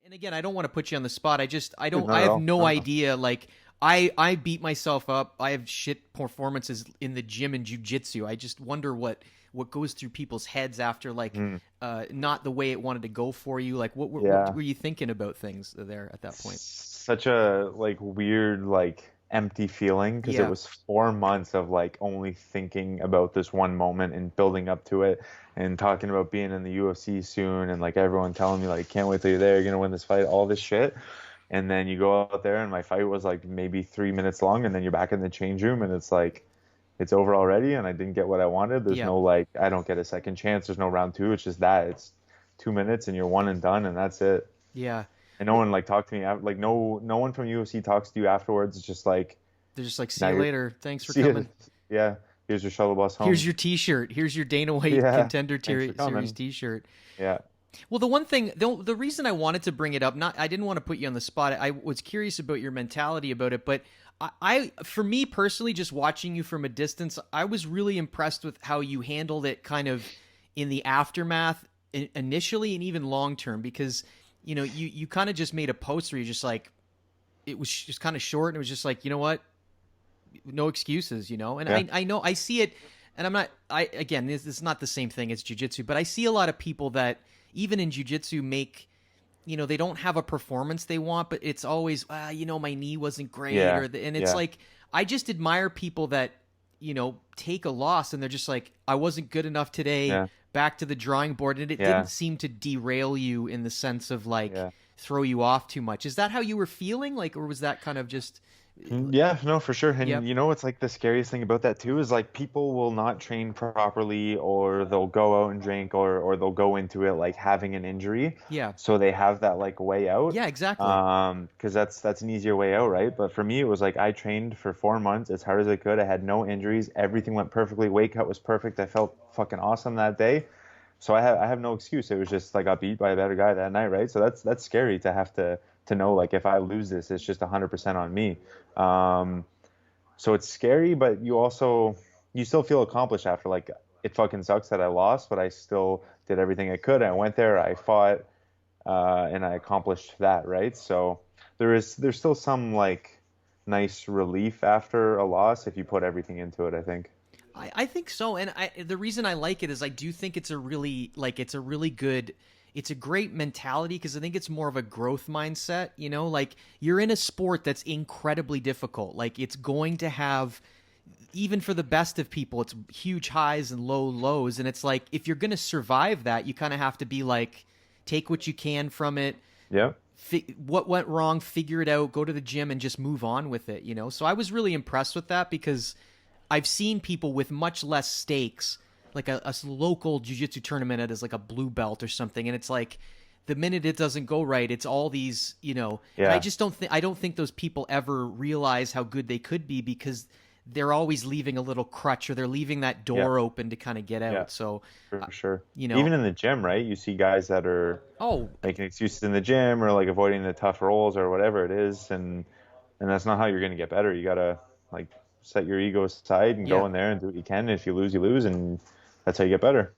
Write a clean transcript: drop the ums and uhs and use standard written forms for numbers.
And again, I don't want to put you on the spot. Not I at have all. no No, no. idea. Like, I beat myself up. I have shit performances in the gym and jujitsu. I just wonder what goes through people's heads after, like, not the way it wanted to go for you. Like, what Yeah. were you thinking about things there at that point? Such a like weird like empty feeling because it Yeah. was 4 months of like only thinking about this one moment and building up to it and talking about being in the UFC soon and like everyone telling me like can't wait till you're there, you're gonna win this fight, all this shit. And then you go out there and my fight was like maybe 3 minutes long and then you're back in the change room and it's like it's over already and I didn't get what I wanted. There's Yeah. no like I don't get a second chance. There's no round two. It's just that. It's 2 minutes and you're one and done and that's it. Yeah. And no one like talked to me like no one from UFC talks to you afterwards. It's just like They're just like, see now you you're later. Thanks for see you. coming. Yeah, here's your shuttle bus Here's home. your T-shirt. Here's your Dana White Yeah, Contender thanks for Series coming. T-shirt. Yeah, Well, the one thing, the reason I wanted to bring it up, I didn't want to put you on the spot. I was curious about your mentality about it, but for me personally, just watching you from a distance, I was really impressed with how you handled it, kind of in the aftermath, initially and even long term, because you kind of just made a post where you just like, it was just kind of short, and it was just like, you know what, no excuses, and yeah, I know I see it, and again, this is not the same thing as jiu-jitsu, but I see a lot of people that even in jiu-jitsu make, they don't have a performance they want, but it's always, my knee wasn't great, yeah, and it's yeah, like, I just admire people that, take a loss and they're just like, I wasn't good enough today, yeah, back to the drawing board, and it yeah, didn't seem to derail you in the sense of like yeah. throw you off too much. Is that how you were feeling, like, or was that kind of just, Yeah, no, for sure. yep, And it's like the scariest thing about that too is like people will not train properly or they'll go out and drink or they'll go into it like having an injury. yeah, So they have that like way out. yeah, exactly, 'Cause that's an easier way out, right? But for me it was like I trained for 4 months as hard as I could. I had no injuries. Everything went perfectly. Weight cut was perfect. I felt fucking awesome that day. So I have no excuse. It was just like I got beat by a better guy that night, right? So that's scary to have to know like if I lose this, it's just 100% on me. Um, so it's scary, but you still feel accomplished after. Like it fucking sucks that I lost, but I still did everything I could. I went there, I fought, and I accomplished that, right? So there's still some like nice relief after a loss if you put everything into it, I think. I think so, and the reason I like it is I do think it's a really good, it's a great mentality, because I think it's more of a growth mindset. Like, you're in a sport that's incredibly difficult. Like, it's going to have, even for the best of people, it's huge highs and low lows, and it's like, if you're going to survive that, you kind of have to be like, take what you can from it. Yeah. What went wrong, figure it out, go to the gym, and just move on with it. So I was really impressed with that, because I've seen people with much less stakes, like a local jiu-jitsu tournament as like a blue belt or something, and it's like the minute it doesn't go right, it's all these, and I Yeah. just don't think those people ever realize how good they could be, because they're always leaving a little crutch, or they're leaving that Yeah. door open to kind of get Yeah. out. So, For sure. you know, Even in the gym, right? You see guys that are oh, making excuses in the gym or like avoiding the tough rolls or whatever it is, and that's not how you're going to get better. You gotta like set your ego aside and yeah. go in there and do what you can. If you lose, you lose, and that's how you get better.